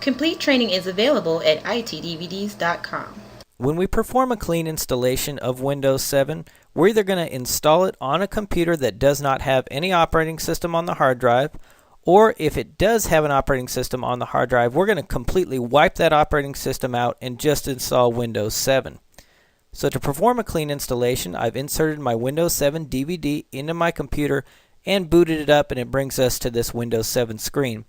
Complete training is available at itdvds.com. When we perform a clean installation of Windows 7, we're either going to install it on a computer that does not have any operating system on the hard drive, or if it does have an operating system on the hard drive, we're going to completely wipe that operating system out and just install Windows 7. So to perform a clean installation, I've inserted my Windows 7 DVD into my computer and booted it up, and it brings us to this Windows 7 screen.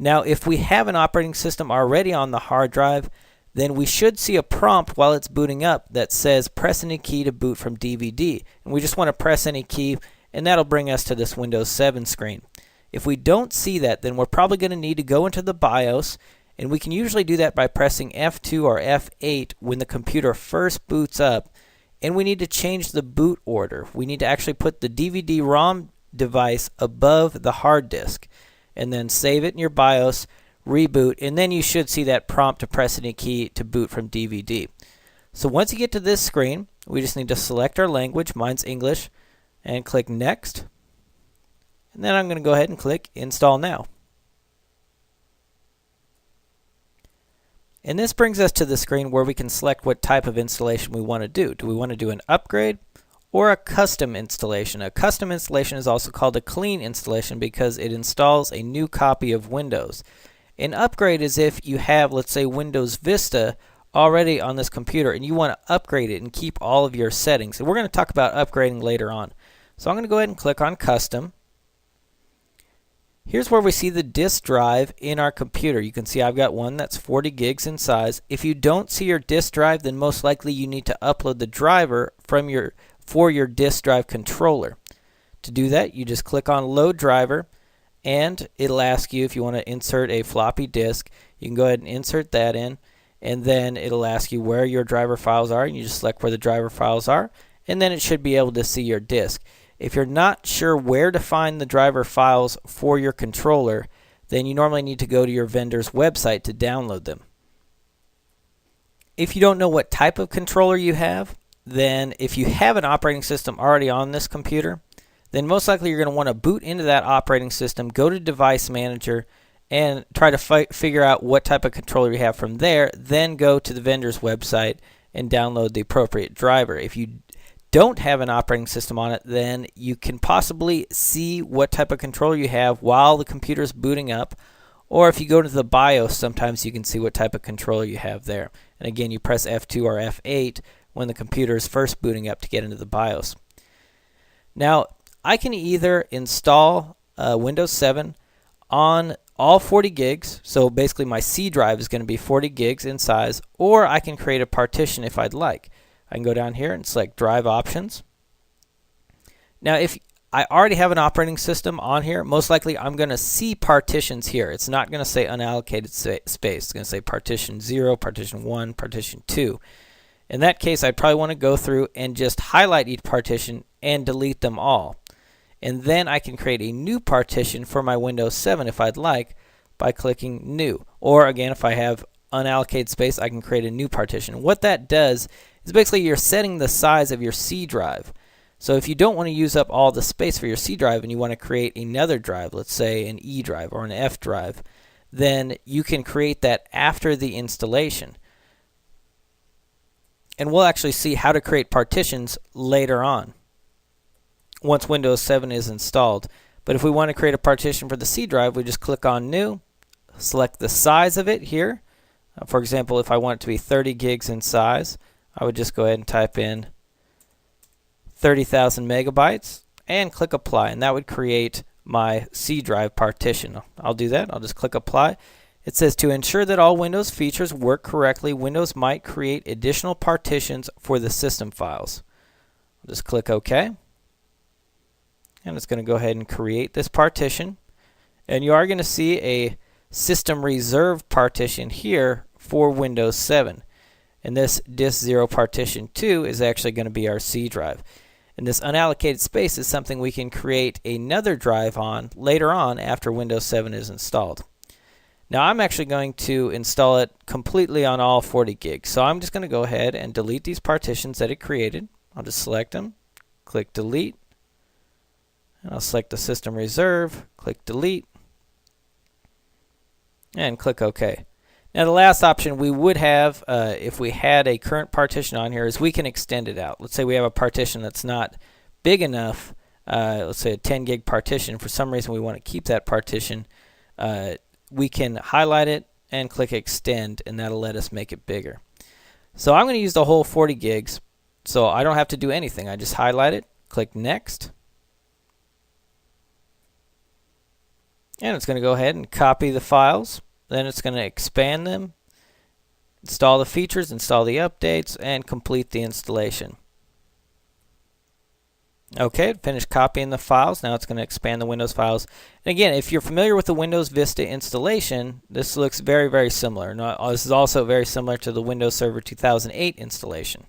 Now, if we have an operating system already on the hard drive, then we should see a prompt while it's booting up that says press any key to boot from DVD. And we just want to press any key, and that'll bring us to this Windows 7 screen. If we don't see that, then we're probably going to need to go into the BIOS, and we can usually do that by pressing F2 or F8 when the computer first boots up. And we need to change the boot order. We need to actually put the DVD-ROM device above the hard disk, and then save it in your BIOS, reboot, and then you should see that prompt to press any key to boot from DVD. So once you get to this screen, we just need to select our language, mine's English, and click Next. And then I'm going to go ahead and click Install Now. And this brings us to the screen where we can select what type of installation we want to do. Do we want to do an upgrade or a custom installation? A custom installation is also called a clean installation because it installs a new copy of Windows. An upgrade is if you have, let's say, Windows Vista already on this computer and you want to upgrade it and keep all of your settings. And we're going to talk about upgrading later on. So I'm going to go ahead and click on Custom. Here's where we see the disk drive in our computer. You can see I've got one that's 40 gigs in size. If you don't see your disk drive, then most likely you need to upload the driver for your disk drive controller. To do that, you just click on Load Driver, and it'll ask you if you want to insert a floppy disk. You can go ahead and insert that in, and then it'll ask you where your driver files are, and you just select where the driver files are, and then it should be able to see your disk. If you're not sure where to find the driver files for your controller, then you normally need to go to your vendor's website to download them. If you don't know what type of controller you have, then if you have an operating system already on this computer, then most likely you're going to want to boot into that operating system, go to Device Manager, and try to figure out what type of controller you have from there, then go to the vendor's website and download the appropriate driver. If you don't have an operating system on it, then you can possibly see what type of controller you have while the computer is booting up, or if you go to the BIOS, sometimes you can see what type of controller you have there. And again, you press F2 or F8 when the computer is first booting up to get into the BIOS. Now, I can either install Windows 7 on all 40 gigs, so basically my C drive is going to be 40 gigs in size, or I can create a partition if I'd like. I can go down here and select Drive Options. Now, if I already have an operating system on here, most likely I'm going to see partitions here. It's not going to say unallocated space. It's going to say Partition 0, Partition 1, Partition 2. In that case, I'd probably want to go through and just highlight each partition and delete them all. And then I can create a new partition for my Windows 7 if I'd like by clicking New. Or again, if I have unallocated space, I can create a new partition. What that does is basically you're setting the size of your C drive. So if you don't want to use up all the space for your C drive and you want to create another drive, let's say an E drive or an F drive, then you can create that after the installation. And we'll actually see how to create partitions later on once Windows 7 is installed. But if we want to create a partition for the C drive, we just click on New, select the size of it here. For example, if I want it to be 30 gigs in size, I would just go ahead and type in 30,000 megabytes and click Apply, and that would create my C drive partition. I'll do that. I'll just click Apply. It says to ensure that all Windows features work correctly, Windows might create additional partitions for the system files. I'll just click OK. And it's going to go ahead and create this partition. And you are going to see a System Reserve partition here for Windows 7. And this Disk 0 Partition 2 is actually going to be our C drive. And this unallocated space is something we can create another drive on later on after Windows 7 is installed. Now I'm actually going to install it completely on all 40 gigs. So I'm just going to go ahead and delete these partitions that it created. I'll just select them, click Delete, and I'll select the System Reserve, click Delete, and click OK. Now the last option we would have if we had a current partition on here is we can extend it out. Let's say we have a partition that's not big enough, let's say a 10 gig partition. For some reason we want to keep that partition. We can highlight it and click extend, and that'll let us make it bigger. So I'm going to use the whole 40 gigs, so I don't have to do anything. I just highlight it, click next, and it's going to go ahead and copy the files. Then it's going to expand them, install the features, install the updates, and complete the installation. Okay, finished copying the files. Now it's going to expand the Windows files. And again, if you're familiar with the Windows Vista installation, this looks very, very similar. Now, this is also very similar to the Windows Server 2008 installation.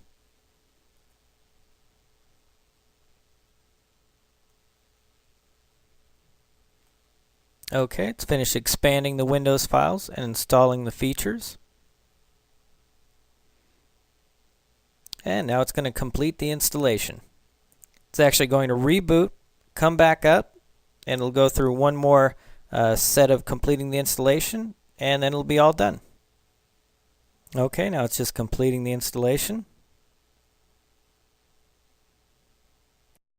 Okay, it's finished expanding the Windows files and installing the features. And now it's going to complete the installation. It's actually going to reboot, come back up, and it'll go through one more set of completing the installation, and then it'll be all done. Okay, now it's just completing the installation.